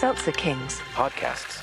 Seltzer Kings. Podcasts.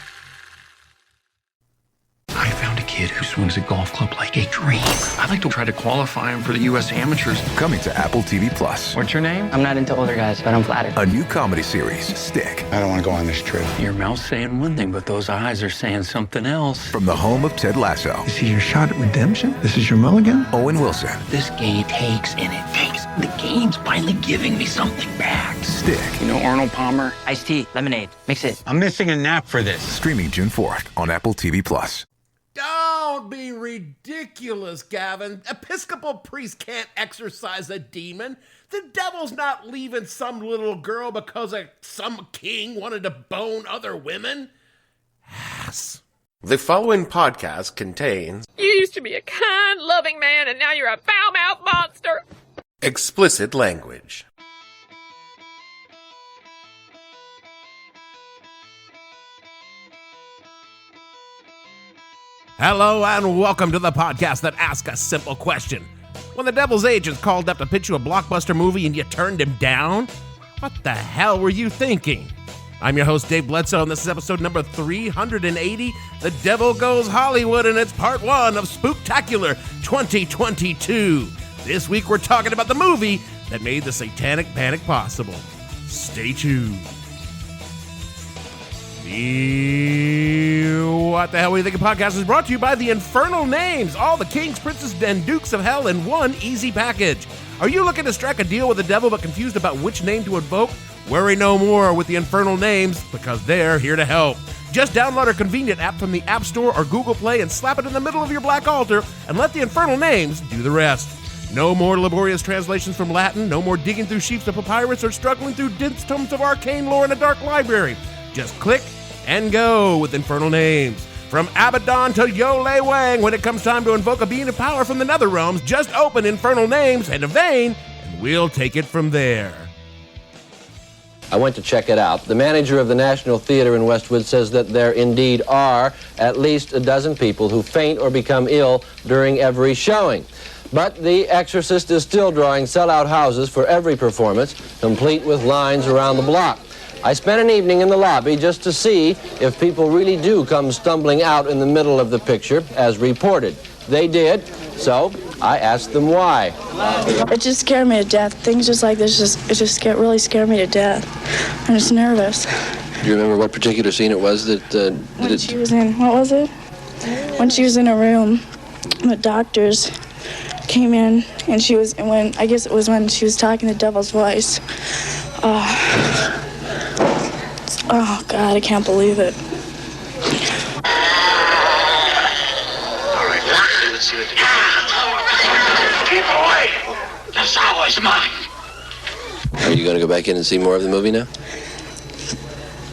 I found a kid who swings a golf club like a dream. I'd like to try to qualify him for the U.S. Amateurs. Coming to Apple TV Plus. What's your name? I'm not into older guys, but I'm flattered. A new comedy series, Stick. I don't want to go on this trip. Your mouth's saying one thing, but those eyes are saying something else. From the home of Ted Lasso. This is your shot at redemption? This is your mulligan? Owen Wilson. This game takes and it takes. The game's finally giving me something back. Stick. You know Arnold Palmer? Iced tea, lemonade, mix it. I'm missing a nap for this. Streaming June 4th on Apple TV Plus. Don't be ridiculous, Gavin. Episcopal priests can't exorcise a demon. The devil's not leaving some little girl because some king wanted to bone other women. Ass. The following podcast contains You used to be a kind, loving man, and now you're a foul-mouthed monster. explicit language. Hello and welcome to the podcast that asks a simple question. When the devil's agents called up to pitch you a blockbuster movie and you turned him down, what the hell were you thinking? I'm your host, Dave Bledsoe, and this is episode number 380, The Devil Goes Hollywood, and it's part one of Spooktacular 2022. This week we're talking about the movie that made the Satanic Panic possible. Stay tuned. What the Hell We Think of Podcast is brought to you by the Infernal Names, all the kings, princes, and dukes of hell in one easy package. Are you looking to strike a deal with the devil but confused about which name to invoke? Worry no more with the Infernal Names, because they're here to help. Just download our convenient app from the App Store or Google Play and slap it in the middle of your black altar and let the Infernal Names do the rest. No more laborious translations from Latin, no more digging through sheets of papyrus or struggling through dense tomes of arcane lore in a dark library. Just click and go with Infernal Names. From Abaddon to Yole Wang, when it comes time to invoke a being of power from the nether realms, just open Infernal Names and a vein, and we'll take it from there. I went to check it out. The manager of the National Theater in Westwood says that there indeed are at least a dozen people who faint or become ill during every showing. But The Exorcist is still drawing sellout houses for every performance, complete with lines around the block. I spent an evening in the lobby just to see if people really do come stumbling out in the middle of the picture, as reported. They did, so I asked them why. It just scared me to death. Things just like this really scared me to death. I'm just nervous. Do you remember what particular scene it was that When she was in, what was it? When she was in a room, the doctors came in, and I guess it was when she was talking the devil's voice. Oh, God, I can't believe it. All right, let's see what the... Keep away! The sour is mine! Are you going to go back in and see more of the movie now?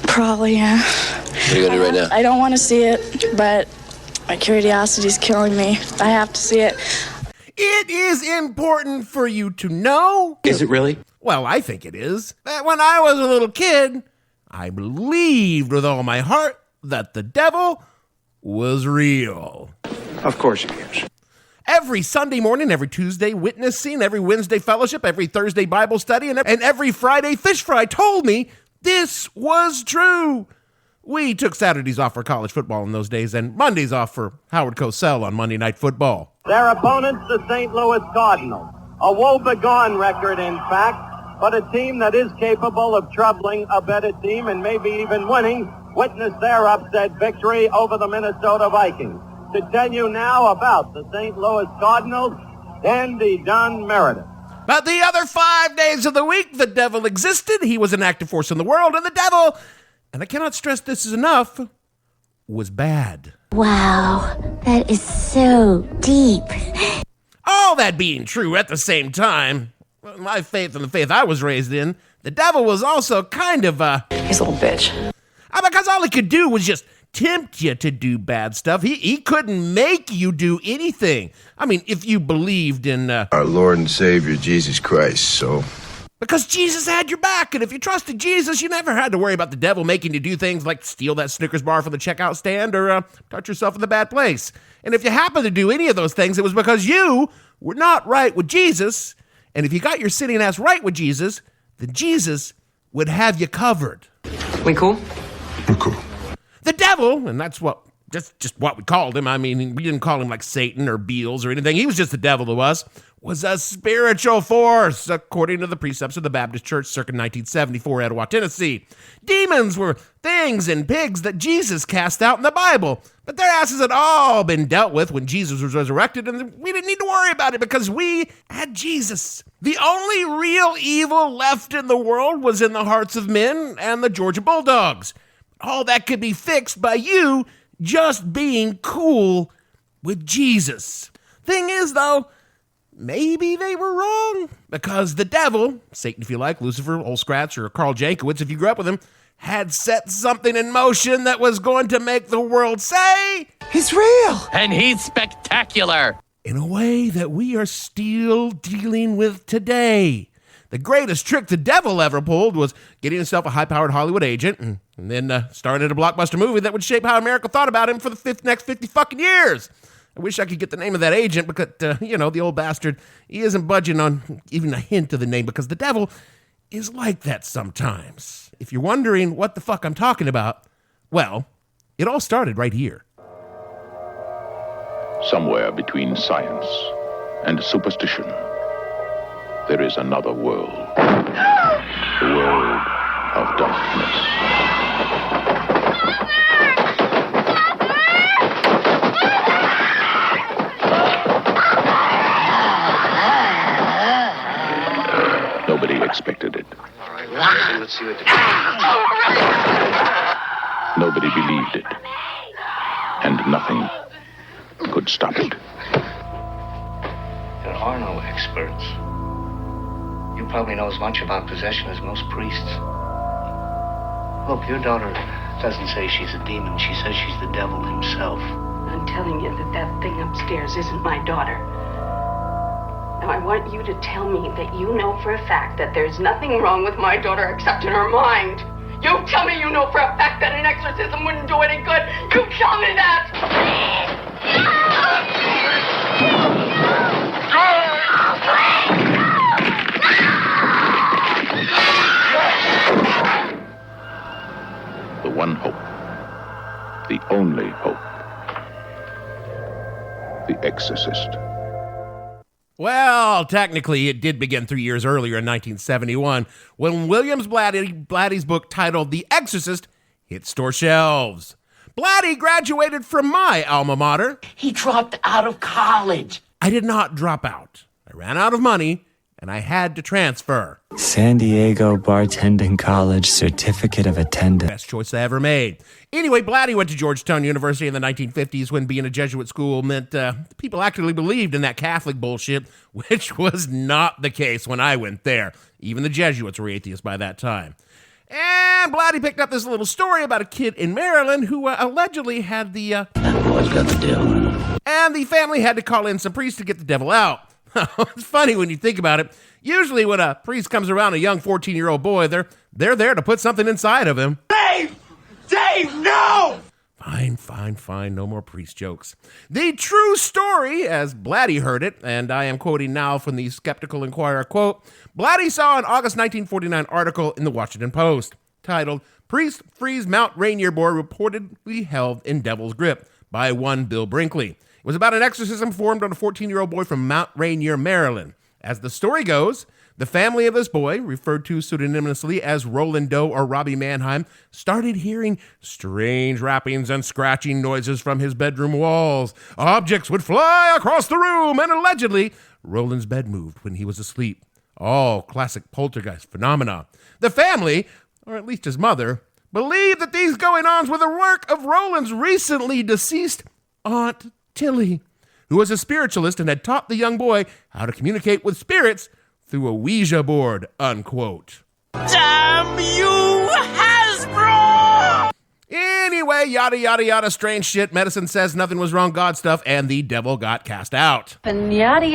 Probably, yeah. What are you going to do right now? I don't want to see it, but my curiosity's killing me. I have to see it. It is important for you to know. Is it really? Well, I think it is. That when I was a little kid, I believed with all my heart that the devil was real. Of course he is. Every Sunday morning, every Tuesday witness scene, every Wednesday fellowship, every Thursday Bible study, and every Friday fish fry told me this was true. We took Saturdays off for college football in those days and Mondays off for Howard Cosell on Monday Night Football. Their opponents, the St. Louis Cardinals. A woe-begone record, in fact, but a team that is capable of troubling a better team and maybe even winning. Witness their upset victory over the Minnesota Vikings. To tell you now about the St. Louis Cardinals, Andy Dunn Meredith. But the other 5 days of the week, the devil existed. He was an active force in the world, and the devil, and I cannot stress this enough, was bad. Wow, that is so deep. All that being true at the same time, my faith and the faith I was raised in, the devil was also kind of He's a little bitch. Because all he could do was just tempt you to do bad stuff. He couldn't make you do anything. I mean, if you believed in... our Lord and Savior, Jesus Christ, so... Because Jesus had your back, and if you trusted Jesus, you never had to worry about the devil making you do things like steal that Snickers bar from the checkout stand or touch yourself in the bad place. And if you happened to do any of those things, it was because you were not right with Jesus. And if you got your sinning ass right with Jesus, then Jesus would have you covered. We cool? We're cool. The devil, and that's what just what we called him. I mean, we didn't call him like Satan or Beals or anything. He was just the devil to us. Was a spiritual force, according to the precepts of the Baptist Church circa 1974, Etowah, Tennessee. Demons were things and pigs that Jesus cast out in the Bible, but their asses had all been dealt with when Jesus was resurrected, and we didn't need to worry about it because we had Jesus. The only real evil left in the world was in the hearts of men and the Georgia Bulldogs. All that could be fixed by you just being cool with Jesus. Thing is, though, maybe they were wrong, because the devil, Satan if you like, Lucifer, Old Scratch, or Carl Jankowitz if you grew up with him, had set something in motion that was going to make the world say, he's real! And he's spectacular! In a way that we are still dealing with today. The greatest trick the devil ever pulled was getting himself a high-powered Hollywood agent and then starring in a blockbuster movie that would shape how America thought about him for the next 50 fucking years. I wish I could get the name of that agent because, the old bastard, he isn't budging on even a hint of the name because the devil is like that sometimes. If you're wondering what the fuck I'm talking about, well, it all started right here. Somewhere between science and superstition, there is another world. The world of darkness. Nobody expected it. All right, let's see what the... Nobody believed it. And nothing could stop it. There are no experts. You probably know as much about possession as most priests. Look, your daughter doesn't say she's a demon. She says she's the devil himself. I'm telling you that thing upstairs isn't my daughter. Now, I want you to tell me that you know for a fact that there's nothing wrong with my daughter except in her mind. You tell me you know for a fact that an exorcism wouldn't do any good. You tell me that! The one hope. The only hope. The Exorcist. Well, technically, it did begin 3 years earlier in 1971 when William Blatty's book titled The Exorcist hit store shelves. Blatty graduated from my alma mater. He dropped out of college. I did not drop out. I ran out of money, and I had to transfer. San Diego Bartending College Certificate of Attendance. Best choice I ever made. Anyway, Blatty went to Georgetown University in the 1950s when being a Jesuit school meant people actually believed in that Catholic bullshit, which was not the case when I went there. Even the Jesuits were atheists by that time. And Blatty picked up this little story about a kid in Maryland who allegedly had the... That boy's got the devil. And the family had to call in some priests to get the devil out. It's funny when you think about it. Usually when a priest comes around a young 14-year-old boy, they're there to put something inside of him. Dave! Dave, no! Fine. No more priest jokes. The true story, as Blatty heard it, and I am quoting now from the Skeptical Inquirer, quote, Blatty saw an August 1949 article in the Washington Post titled, Priest Frees Mount Rainier Boy Reportedly Held in Devil's Grip by one Bill Brinkley. It was about an exorcism performed on a 14-year-old boy from Mount Rainier, Maryland. As the story goes, the family of this boy, referred to pseudonymously as Roland Doe or Robbie Mannheim, started hearing strange rappings and scratching noises from his bedroom walls. Objects would fly across the room, and allegedly, Roland's bed moved when he was asleep. All classic poltergeist phenomena. The family, or at least his mother, believed that these goings-ons were the work of Roland's recently deceased Aunt Tilly, who was a spiritualist and had taught the young boy how to communicate with spirits through a Ouija board, unquote. Damn you, Hasbro! Anyway, yada, strange shit, medicine says nothing was wrong, God stuff, and the devil got cast out. And yada,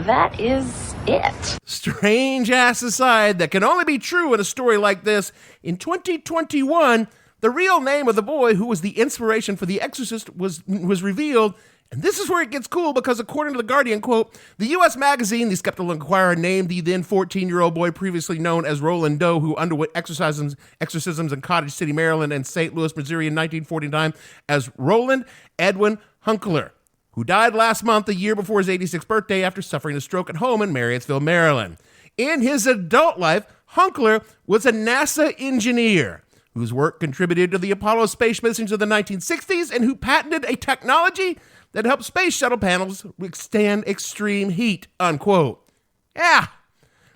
that is it. Strange ass aside, that can only be true in a story like this. In 2021, The real name of the boy who was the inspiration for The Exorcist was revealed, and this is where it gets cool because according to The Guardian, quote, the U.S. magazine, The Skeptical Inquirer, named the then 14-year-old boy previously known as Roland Doe, who underwent exorcisms in Cottage City, Maryland and St. Louis, Missouri in 1949 as Roland Edwin Hunkler, who died last month, a year before his 86th birthday after suffering a stroke at home in Marriottsville, Maryland. In his adult life, Hunkler was a NASA engineer whose work contributed to the Apollo space missions of the 1960s and who patented a technology that helped space shuttle panels withstand extreme heat, unquote. Yeah,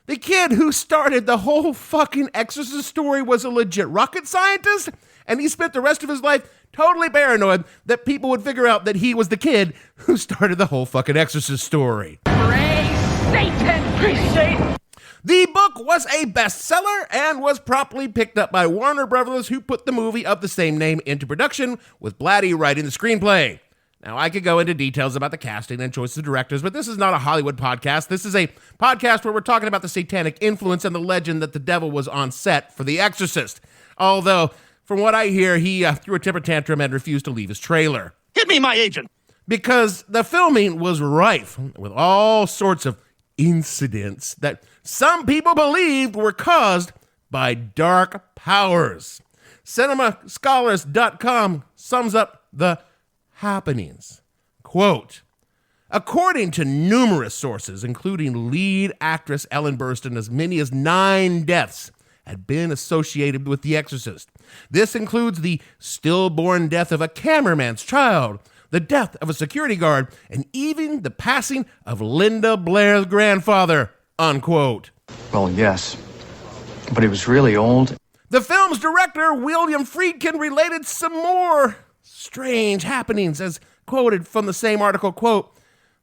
the kid who started the whole fucking Exorcist story was a legit rocket scientist, and he spent the rest of his life totally paranoid that people would figure out that he was the kid who started the whole fucking Exorcist story. Praise Satan! Praise Satan! The book was a bestseller and was promptly picked up by Warner Brothers, who put the movie of the same name into production, with Blatty writing the screenplay. Now, I could go into details about the casting and choice of directors, but this is not a Hollywood podcast. This is a podcast where we're talking about the satanic influence and the legend that the devil was on set for The Exorcist. Although, from what I hear, he threw a temper tantrum and refused to leave his trailer. Get me my agent! Because the filming was rife with all sorts of incidents that some people believed were caused by dark powers. CinemaScholars.com sums up the happenings. Quote, according to numerous sources, including lead actress Ellen Burstyn, as many as 9 deaths had been associated with The Exorcist. This includes the stillborn death of a cameraman's child, the death of a security guard, and even the passing of Linda Blair's grandfather, unquote. Well, yes, but he was really old. The film's director, William Friedkin, related some more strange happenings, as quoted from the same article, quote,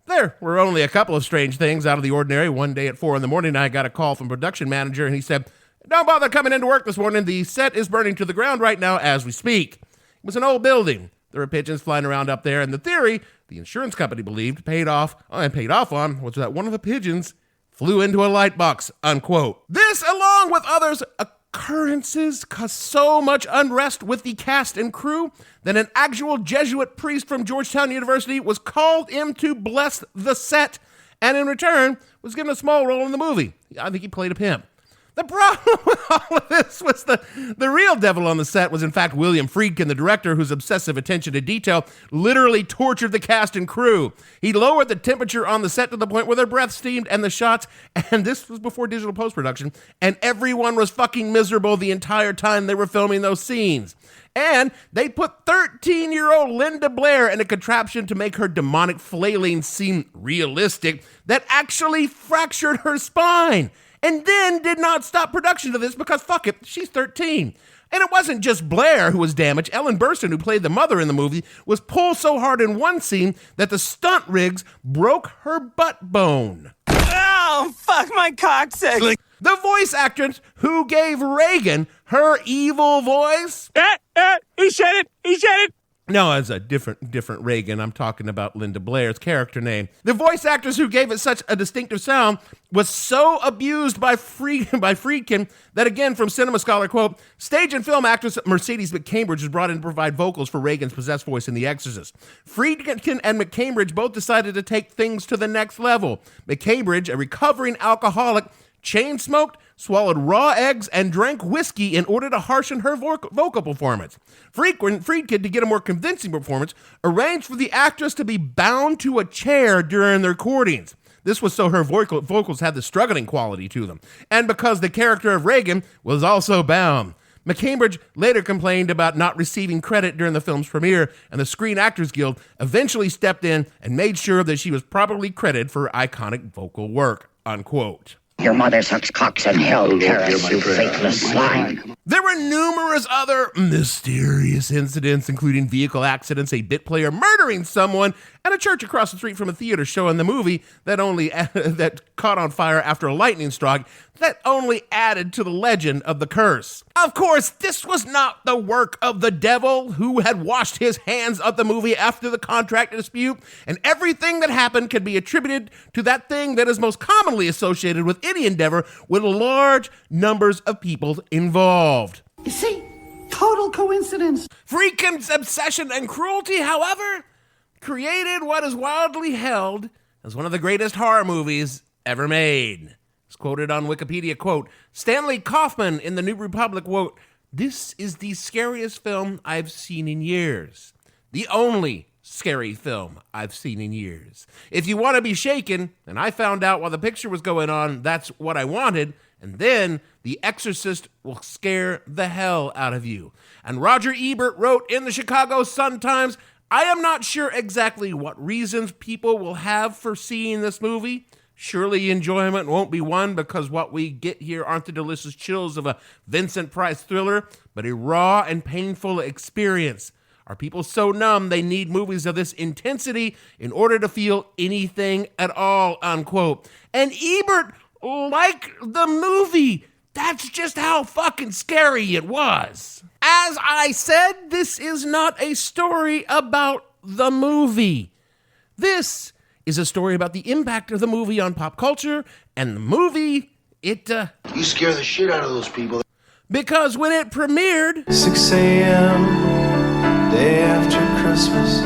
there were only a couple of strange things out of the ordinary. One day at 4 a.m, I got a call from production manager, and he said, don't bother coming into work this morning. The set is burning to the ground right now as we speak. It was an old building. There were pigeons flying around up there, and the theory the insurance company believed paid off on was that one of the pigeons flew into a light box, unquote. This, along with others occurrences, caused so much unrest with the cast and crew that an actual Jesuit priest from Georgetown University was called in to bless the set, and in return was given a small role in the movie. I think he played a pimp. The problem with all of this was the real devil on the set was in fact William Friedkin, the director, whose obsessive attention to detail literally tortured the cast and crew. He lowered the temperature on the set to the point where their breath steamed and the shots, and this was before digital post-production, and everyone was fucking miserable the entire time they were filming those scenes. And they put 13-year-old Linda Blair in a contraption to make her demonic flailing seem realistic that actually fractured her spine. And then did not stop production of this because, fuck it, she's 13. And it wasn't just Blair who was damaged. Ellen Burstyn, who played the mother in the movie, was pulled so hard in one scene that the stunt rigs broke her butt bone. Oh, fuck my coccyx! The voice actress who gave Reagan her evil voice. He said it! No, it's a different Reagan. I'm talking about Linda Blair's character name. The voice actress who gave it such a distinctive sound was so abused by Friedkin that, again, from Cinema Scholar, quote, stage and film actress Mercedes McCambridge was brought in to provide vocals for Reagan's possessed voice in The Exorcist. Friedkin and McCambridge both decided to take things to the next level. McCambridge, a recovering alcoholic, chain-smoked, swallowed raw eggs, and drank whiskey in order to harshen her vocal performance. Friedkin, to get a more convincing performance, arranged for the actress to be bound to a chair during the recordings. This was so her vocals had the struggling quality to them, and because the character of Reagan was also bound. McCambridge later complained about not receiving credit during the film's premiere, and the Screen Actors Guild eventually stepped in and made sure that she was properly credited for her iconic vocal work, unquote. Your mother sucks cocks in hell, Terrace, you faithless slime. There were numerous other mysterious incidents, including vehicle accidents, a bit player murdering someone, and a church across the street from a theater showing the movie that caught on fire after a lightning strike that only added to the legend of the curse. Of course, this was not the work of the devil, who had washed his hands of the movie after the contract dispute, and everything that happened can be attributed to that thing that is most commonly associated with any endeavor with large numbers of people involved. You see, total coincidence. Freakin's obsession and cruelty, however, created what is widely held as one of the greatest horror movies ever made. It's quoted on Wikipedia, quote, Stanley Kaufman in the New Republic wrote, "This is the scariest film I've seen in years. The only scary film I've seen in years. If you want to be shaken," and I found out while the picture was going on, that's what I wanted, and then The Exorcist will scare the hell out of you. And Roger Ebert wrote in the Chicago Sun-Times, "I am not sure exactly what reasons people will have for seeing this movie. Surely enjoyment won't be one because what we get here aren't the delicious chills of a Vincent Price thriller, but a raw and painful experience. Are people so numb they need movies of this intensity in order to feel anything at all," unquote. And Ebert liked the movie. That's just how fucking scary it was. As I said, this is not a story about the movie. This is a story about the impact of the movie on pop culture, and the movie, You scare the shit out of those people. Because when it premiered, 6 a.m., day after Christmas,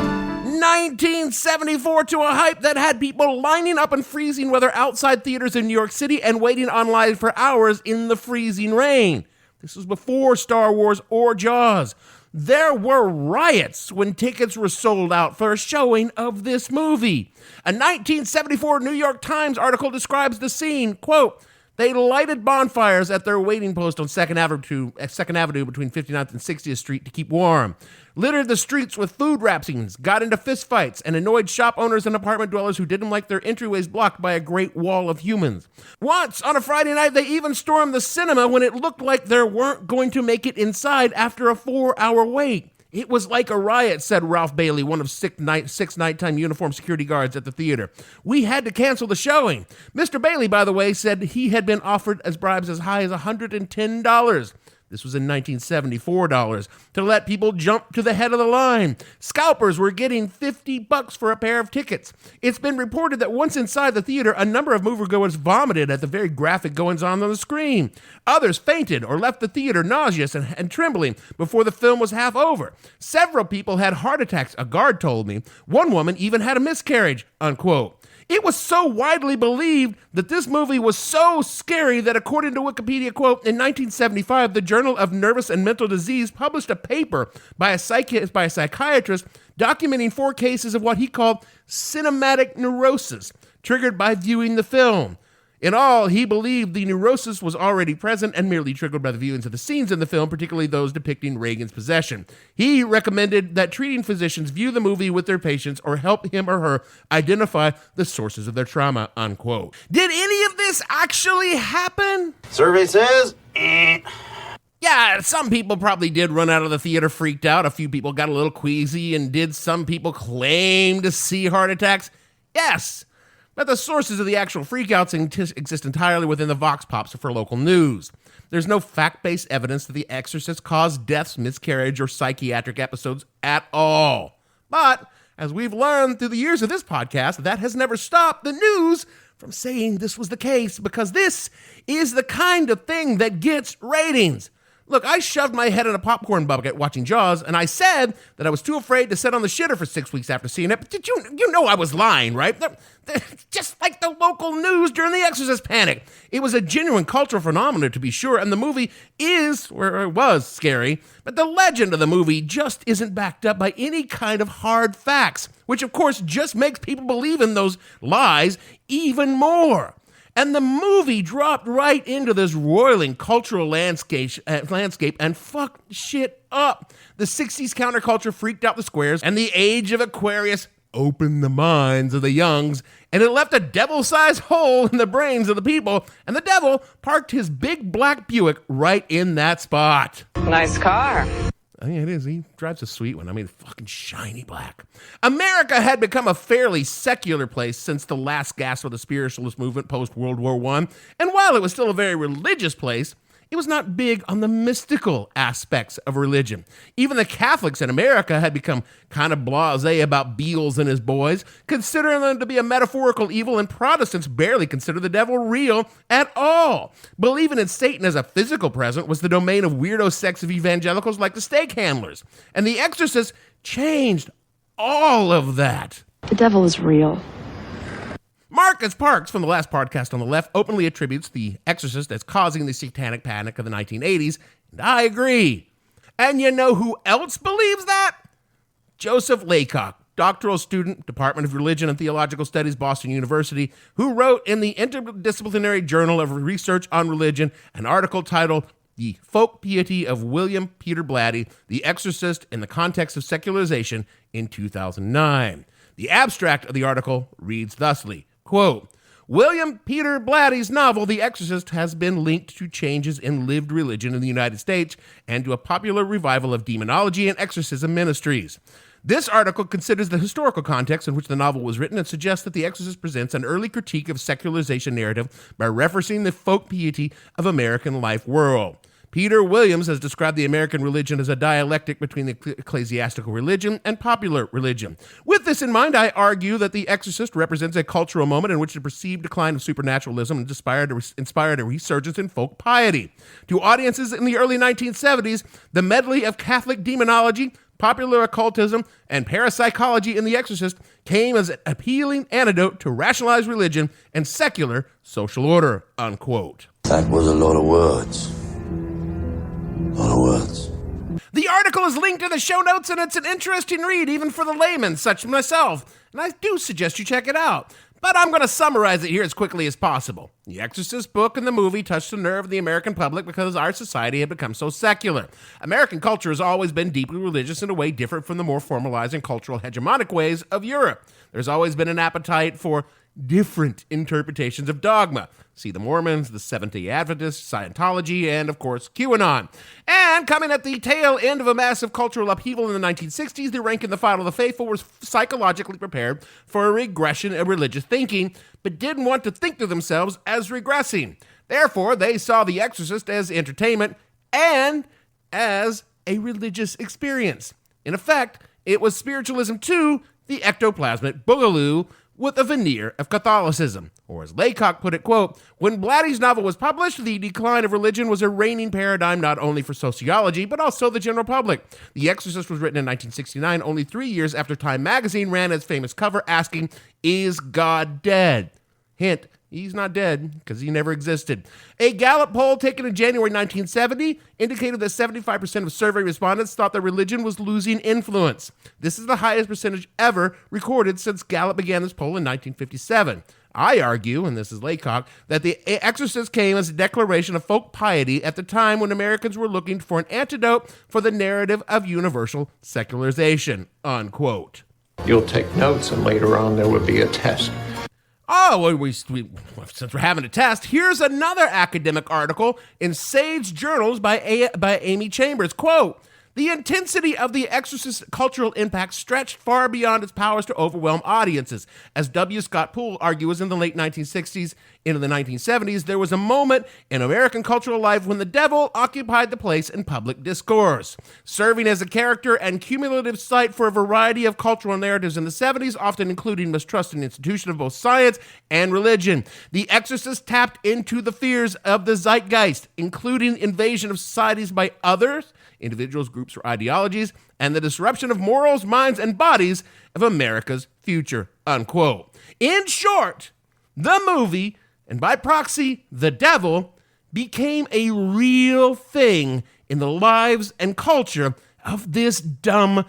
1974, to a hype that had people lining up in freezing weather outside theaters in New York City and waiting online for hours in the freezing rain. This was before Star Wars or Jaws. There were riots when tickets were sold out for a showing of this movie. A 1974 New York Times article describes the scene, quote, "They lighted bonfires at their waiting post on 2nd Avenue between 59th and 60th Street to keep warm, littered the streets with food wrappings, got into fistfights, and annoyed shop owners and apartment dwellers who didn't like their entryways blocked by a great wall of humans. Once, on a Friday night, they even stormed the cinema when it looked like they weren't going to make it inside after a 4-hour wait. It was like a riot," said Ralph Bailey, one of six nighttime uniformed security guards at the theater. "We had to cancel the showing." Mr. Bailey, by the way, said he had been offered as bribes as high as $110. This was in 1974 dollars, to let people jump to the head of the line. Scalpers were getting $50 for a pair of tickets. It's been reported that once inside the theater, a number of moviegoers vomited at the very graphic goings-on the screen. Others fainted or left the theater nauseous and trembling before the film was half over. Several people had heart attacks, a guard told me. One woman even had a miscarriage, unquote. It was so widely believed that this movie was so scary that, according to Wikipedia, quote, in 1975, the Journal of Nervous and Mental Disease published a paper by a psychiatrist documenting 4 cases of what he called cinematic neurosis, triggered by viewing the film. In all, he believed the neurosis was already present and merely triggered by the viewings of the scenes in the film, particularly those depicting Reagan's possession. He recommended that treating physicians view the movie with their patients or help him or her identify the sources of their trauma, unquote. Did any of this actually happen? Survey says, Yeah, some people probably did run out of the theater freaked out. A few people got a little queasy, and did some people claim to see heart attacks? Yes. But the sources of the actual freakouts exist entirely within the vox pops for local news. There's no fact-based evidence that The Exorcist caused deaths, miscarriage, or psychiatric episodes at all. But, as we've learned through the years of this podcast, that has never stopped the news from saying this was the case, because this is the kind of thing that gets ratings. Look, I shoved my head in a popcorn bucket watching Jaws, and I said that I was too afraid to sit on the shitter for 6 weeks after seeing it. But did you know I was lying, right? Just like the local news during the Exorcist Panic. It was a genuine cultural phenomenon, to be sure, and the movie was scary, but the legend of the movie just isn't backed up by any kind of hard facts, which of course just makes people believe in those lies even more. And the movie dropped right into this roiling cultural landscape and fucked shit up. The 60s counterculture freaked out the squares, and the age of Aquarius opened the minds of the youngs, and it left a devil-sized hole in the brains of the people, and the devil parked his big black Buick right in that spot. Nice car. Yeah, it is. He drives a sweet one. I mean, fucking shiny black. America had become a fairly secular place since the last gasp of the spiritualist movement post-World War I, and while it was still a very religious place, it was not big on the mystical aspects of religion. Even the Catholics in America had become kind of blasé about Beals and his boys, considering them to be a metaphorical evil, and Protestants barely consider the devil real at all. Believing in Satan as a physical presence was the domain of weirdo sects of evangelicals like the stake handlers. And The Exorcist changed all of that. The devil is real. Marcus Parks from the last podcast on the left openly attributes The Exorcist as causing the Satanic Panic of the 1980s, and I agree. And you know who else believes that? Joseph Laycock, doctoral student, Department of Religion and Theological Studies, Boston University, who wrote in the Interdisciplinary Journal of Research on Religion an article titled The Folk Piety of William Peter Blatty, The Exorcist in the Context of Secularization in 2009. The abstract of the article reads thusly, quote, William Peter Blatty's novel, The Exorcist, has been linked to changes in lived religion in the United States and to a popular revival of demonology and exorcism ministries. This article considers the historical context in which the novel was written and suggests that The Exorcist presents an early critique of secularization narrative by referencing the folk piety of American life world. Peter Williams has described the American religion as a dialectic between the ecclesiastical religion and popular religion. With this in mind, I argue that The Exorcist represents a cultural moment in which the perceived decline of supernaturalism inspired a resurgence in folk piety. To audiences in the early 1970s, the medley of Catholic demonology, popular occultism, and parapsychology in The Exorcist came as an appealing antidote to rationalized religion and secular social order, unquote. That was a lot of words. The article is linked in the show notes, and it's an interesting read even for the layman such as myself, and I do suggest you check it out. But I'm going to summarize it here as quickly as possible. The Exorcist book and the movie touched the nerve of the American public because our society had become so secular. American culture has always been deeply religious in a way different from the more formalized and cultural hegemonic ways of Europe. There's always been an appetite for different interpretations of dogma. See the Mormons, the Seventh-day Adventists, Scientology, and, of course, QAnon. And coming at the tail end of a massive cultural upheaval in the 1960s, the rank and the file of the faithful were psychologically prepared for a regression of religious thinking, but didn't want to think of themselves as regressing. Therefore, they saw The Exorcist as entertainment and as a religious experience. In effect, it was spiritualism to the ectoplasmic boogaloo with a veneer of Catholicism. Or as Laycock put it, quote, when Blatty's novel was published, the decline of religion was a reigning paradigm not only for sociology, but also the general public. The Exorcist was written in 1969, only 3 years after Time magazine ran its famous cover asking, is God dead? Hint, he's not dead because he never existed. A Gallup poll taken in January 1970 indicated that 75% of survey respondents thought that religion was losing influence. This is the highest percentage ever recorded since Gallup began this poll in 1957. I argue, and this is Laycock, that The Exorcist came as a declaration of folk piety at the time when Americans were looking for an antidote for the narrative of universal secularization, unquote. You'll take notes, and later on there will be a test. Oh, since we're having a test, here's another academic article in Sage Journals by Amy Chambers. Quote, the intensity of The Exorcist's cultural impact stretched far beyond its powers to overwhelm audiences. As W. Scott Poole argues, in the late 1960s into the 1970s, there was a moment in American cultural life when the devil occupied the place in public discourse. Serving as a character and cumulative site for a variety of cultural narratives in the 70s, often including mistrust in institutions of both science and religion. The Exorcist tapped into the fears of the zeitgeist, including invasion of societies by others, individuals, groups, or ideologies, and the disruption of morals, minds, and bodies of America's future, unquote. In short, the movie, and by proxy, the devil, became a real thing in the lives and culture of this dumb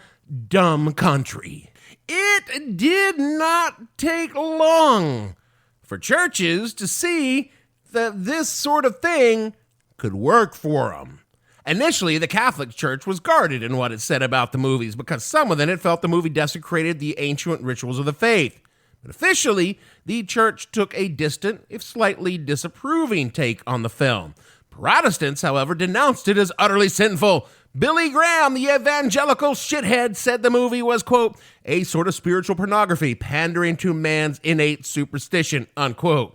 country. It did not take long for churches to see that this sort of thing could work for them. Initially, the Catholic Church was guarded in what it said about the movies because some within it felt the movie desecrated the ancient rituals of the faith. But officially, the church took a distant, if slightly disapproving take on the film. Protestants, however, denounced it as utterly sinful. Billy Graham, the evangelical shithead, said the movie was, quote, a sort of spiritual pornography pandering to man's innate superstition, unquote.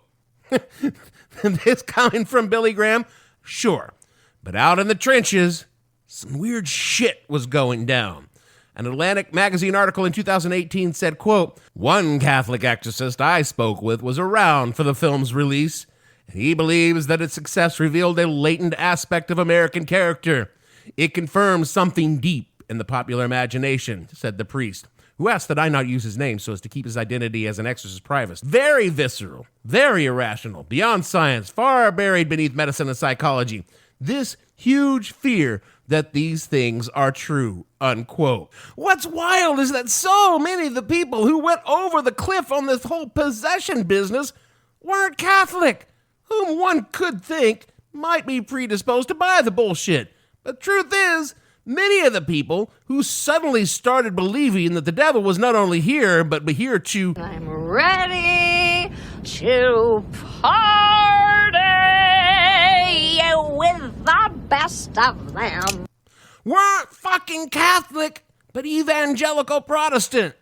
This coming from Billy Graham? Sure. But out in the trenches, some weird shit was going down. An Atlantic magazine article in 2018 said, quote, "One Catholic exorcist I spoke with was around for the film's release, and he believes that its success revealed a latent aspect of American character. It confirms something deep in the popular imagination," said the priest, who asked that I not use his name so as to keep his identity as an exorcist private. Very visceral, very irrational, beyond science, far buried beneath medicine and psychology. This huge fear that these things are true, unquote. What's wild is that so many of the people who went over the cliff on this whole possession business weren't Catholic, whom one could think might be predisposed to buy the bullshit. The truth is, many of the people who suddenly started believing that the devil was not only here, but here to... I'm ready to party with the best of them. Weren't fucking Catholic, but evangelical Protestant.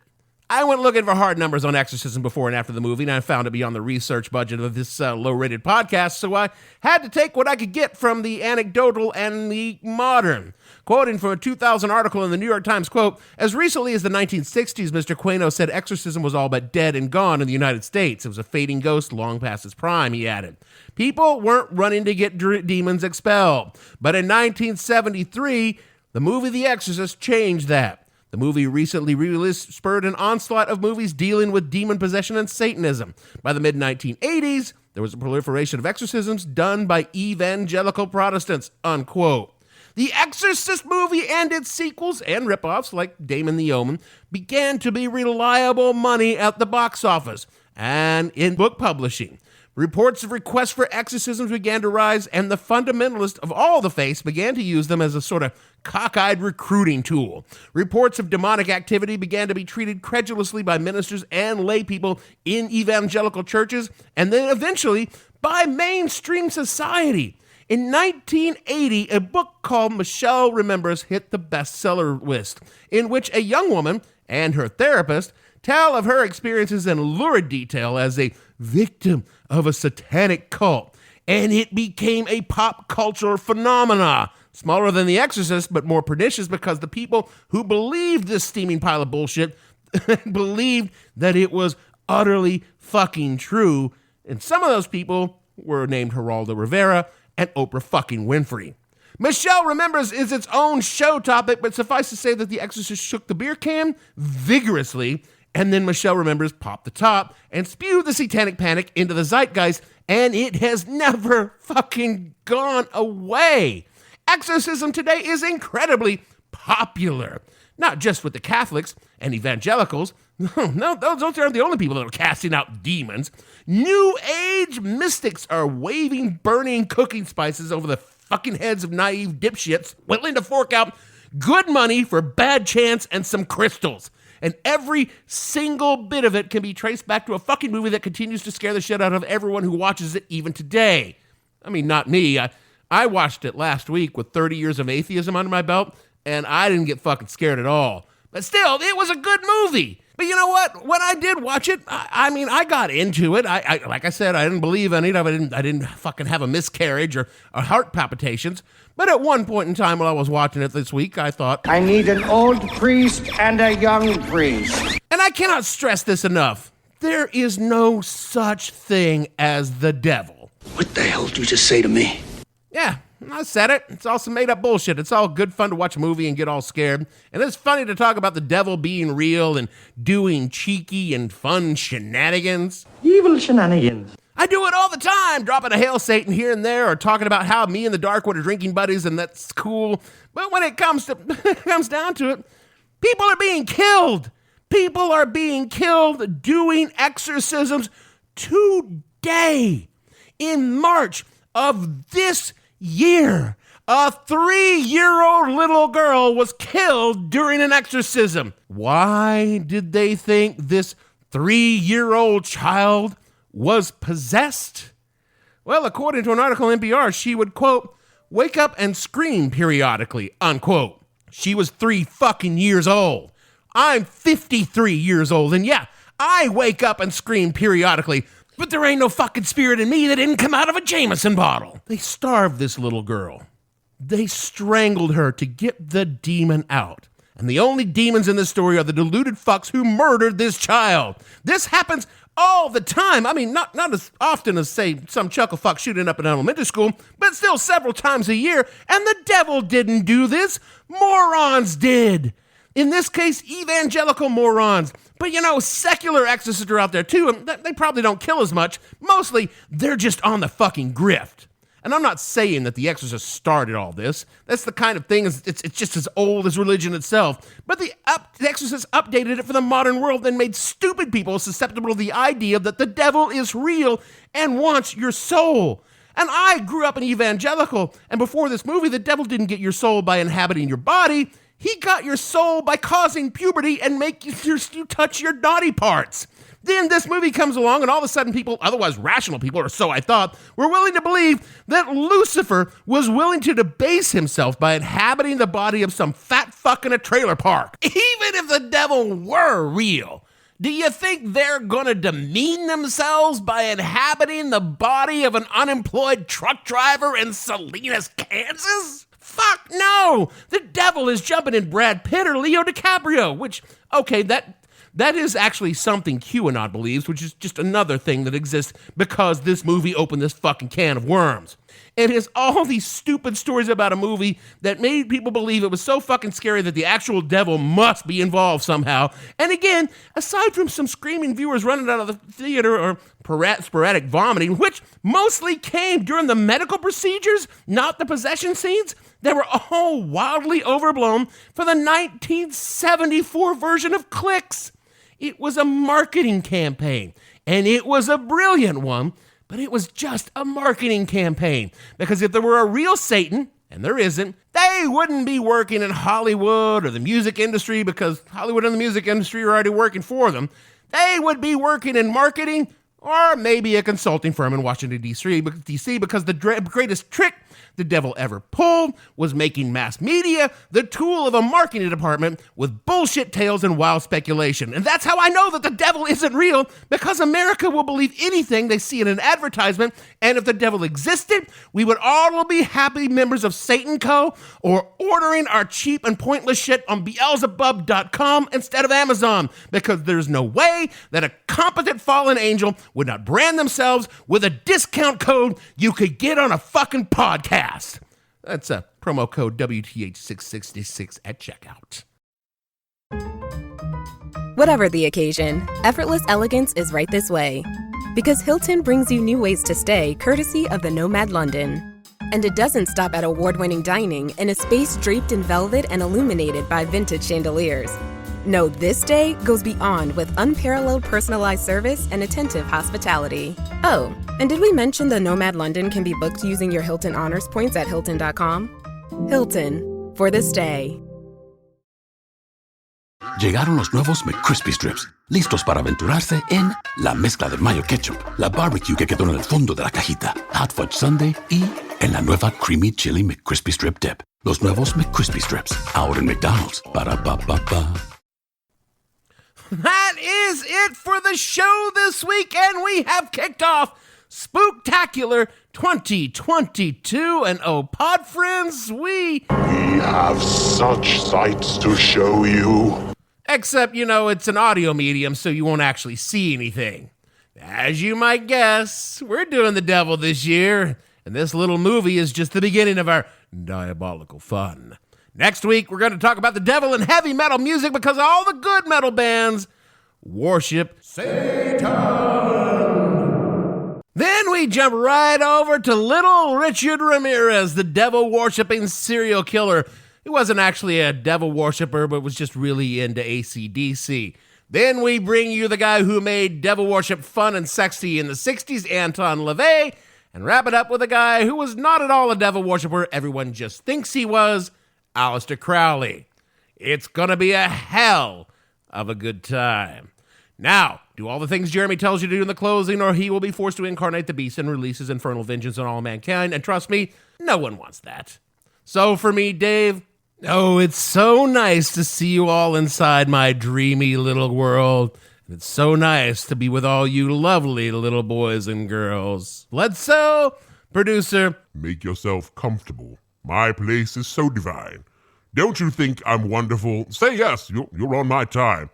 I went looking for hard numbers on exorcism before and after the movie, and I found it beyond the research budget of this low-rated podcast, so I had to take what I could get from the anecdotal and the modern. Quoting from a 2000 article in the New York Times, quote, "As recently as the 1960s, Mr. Quano said exorcism was all but dead and gone in the United States. It was a fading ghost long past its prime," he added. People weren't running to get demons expelled. But in 1973, the movie The Exorcist changed that. The movie recently released spurred an onslaught of movies dealing with demon possession and Satanism. By the mid-1980s, there was a proliferation of exorcisms done by evangelical Protestants, unquote. The Exorcist movie and its sequels and ripoffs, like Damon the Omen, began to be reliable money at the box office and in book publishing. Reports of requests for exorcisms began to rise, and the fundamentalists of all the faiths began to use them as a sort of cockeyed recruiting tool. Reports of demonic activity began to be treated credulously by ministers and lay people in evangelical churches, and then eventually by mainstream society. In 1980, a book called Michelle Remembers hit the bestseller list, in which a young woman and her therapist tell of her experiences in lurid detail as a victim of a satanic cult, and it became a pop culture phenomena. Smaller than The Exorcist, but more pernicious because the people who believed this steaming pile of bullshit believed that it was utterly fucking true, and some of those people were named Geraldo Rivera and Oprah fucking Winfrey. Michelle Remembers is its own show topic, but suffice to say that The Exorcist shook the beer can vigorously, and then Michelle Remembers popped the top and spewed the Satanic Panic into the zeitgeist, and it has never fucking gone away. Exorcism today is incredibly popular, not just with the Catholics and evangelicals. No, those aren't the only people that are casting out demons. New Age mystics are waving burning cooking spices over the fucking heads of naive dipshits willing to fork out good money for bad chants and some crystals. And every single bit of it can be traced back to a fucking movie that continues to scare the shit out of everyone who watches it even today. I mean, not me. I watched it last week with 30 years of atheism under my belt, and I didn't get fucking scared at all. But still, it was a good movie. But you know what? When I did watch it, I got into it. I like I said, I didn't believe in it. I didn't fucking have a miscarriage or heart palpitations. But at one point in time while I was watching it this week, I thought, I need an old priest and a young priest. And I cannot stress this enough. There is no such thing as the devil. What the hell did you just say to me? Yeah, I said it. It's all some made-up bullshit. It's all good fun to watch a movie and get all scared. And it's funny to talk about the devil being real and doing cheeky and fun shenanigans. Evil shenanigans. I do it all the time, dropping a Hail Satan here and there or talking about how me and the Dark One are drinking buddies and that's cool. But when it comes down to it, people are being killed. People are being killed doing exorcisms today. In March of this year, a 3-year-old little girl was killed during an exorcism. Why did they think this 3-year-old child was possessed? Well, according to an article in NPR, she would, quote, wake up and scream periodically, unquote. She was 3 fucking years old. I'm 53 years old, and yeah, I wake up and scream periodically, but there ain't no fucking spirit in me that didn't come out of a Jameson bottle. They starved this little girl. they strangled her to get the demon out. And the only demons in this story are the deluded fucks who murdered this child. This happens all the time. I mean, not as often as, say, some chuckle fuck shooting up in elementary school, but still several times a year. And the devil didn't do this. Morons did. In this case, evangelical morons. But, secular exorcists are out there too, and they probably don't kill as much. Mostly, they're just on the fucking grift. And I'm not saying that The Exorcist started all this. That's the kind of thing, it's just as old as religion itself. But The Exorcist updated it for the modern world and made stupid people susceptible to the idea that the devil is real and wants your soul. And I grew up an evangelical, and before this movie, the devil didn't get your soul by inhabiting your body. He got your soul by causing puberty and make you touch your naughty parts. Then this movie comes along, and all of a sudden people, otherwise rational people, or so I thought, were willing to believe that Lucifer was willing to debase himself by inhabiting the body of some fat fuck in a trailer park. Even if the devil were real, do you think they're gonna demean themselves by inhabiting the body of an unemployed truck driver in Salinas, Kansas? Fuck no! The devil is jumping in Brad Pitt or Leo DiCaprio, which, okay, that is actually something QAnon believes, which is just another thing that exists because this movie opened this fucking can of worms. It is all these stupid stories about a movie that made people believe it was so fucking scary that the actual devil must be involved somehow. And again, aside from some screaming viewers running out of the theater or sporadic vomiting, which mostly came during the medical procedures, not the possession scenes, they were all wildly overblown for the 1974 version of Clicks. It was a marketing campaign, and it was a brilliant one, but it was just a marketing campaign. Because if there were a real Satan, and there isn't, they wouldn't be working in Hollywood or the music industry because Hollywood and the music industry are already working for them. They would be working in marketing or maybe a consulting firm in Washington, D.C. because the greatest trick the devil ever pulled was making mass media the tool of a marketing department with bullshit tales and wild speculation. And that's how I know that the devil isn't real, because America will believe anything they see in an advertisement, and if the devil existed, we would all be happy members of Satan Co. or ordering our cheap and pointless shit on Beelzebub.com instead of Amazon, because there's no way that a competent fallen angel would not brand themselves with a discount code you could get on a fucking podcast. That's a promo code WTH666 at checkout. Whatever the occasion, effortless elegance is right this way. Because Hilton brings you new ways to stay courtesy of the Nomad London. And it doesn't stop at award-winning dining in a space draped in velvet and illuminated by vintage chandeliers. No, this day goes beyond with unparalleled personalized service and attentive hospitality. Oh, and did we mention the Nomad London can be booked using your Hilton Honors points at Hilton.com? Hilton, for this day. Llegaron los nuevos McCrispy Strips, listos para aventurarse en la mezcla de mayo ketchup, la barbecue que quedó en el fondo de la cajita, hot fudge sundae y en la nueva creamy chili McCrispy Strip dip. Los nuevos McCrispy Strips, ahora en McDonald's. Ba-da-ba-ba-ba. That is it for the show this week, and we have kicked off Spooktacular 2022. And oh, pod friends, we have such sights to show you. Except, it's an audio medium, so you won't actually see anything. As you might guess, we're doing the devil this year, and this little movie is just the beginning of our diabolical fun. Next week, we're going to talk about the devil and heavy metal music because all the good metal bands worship Satan. Then we jump right over to little Richard Ramirez, the devil-worshipping serial killer. He wasn't actually a devil worshiper, but was just really into AC/DC. Then we bring you the guy who made devil worship fun and sexy in the 60s, Anton LaVey, and wrap it up with a guy who was not at all a devil worshiper. Everyone just thinks he was. Aleister Crowley. It's gonna be a hell of a good time. Now, do all the things Jeremy tells you to do in the closing, or he will be forced to incarnate the beast and release his infernal vengeance on all mankind, and trust me, no one wants that. So for me, Dave, it's so nice to see you all inside my dreamy little world. It's so nice to be with all you lovely little boys and girls. Bledsoe, producer, make yourself comfortable. My place is so divine. Don't you think I'm wonderful? Say yes, you're on my time.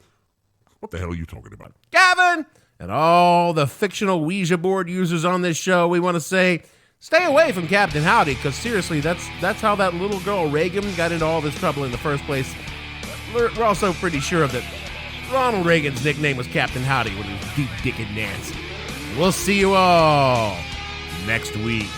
What the hell are you talking about? Gavin! And all the fictional Ouija board users on this show, we want to say, stay away from Captain Howdy, because seriously, that's how that little girl Reagan got into all this trouble in the first place. We're also pretty sure that Ronald Reagan's nickname was Captain Howdy when he was deep-dicking Nancy. We'll see you all next week.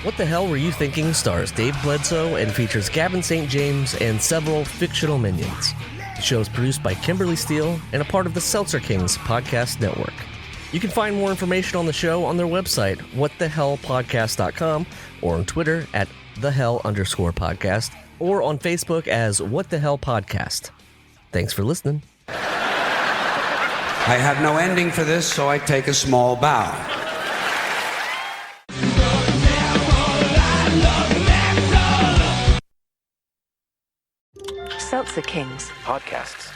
What the Hell Were You Thinking stars Dave Bledsoe and features Gavin St. James and several fictional minions. The show is produced by Kimberly Steele and a part of the Seltzer Kings podcast network. You can find more information on the show on their website, whatthehellpodcast.com, or on Twitter at @thehell_podcast, or on Facebook as What the Hell Podcast. Thanks for listening. I have no ending for this, so I take a small bow. Seltzer Kings Podcasts.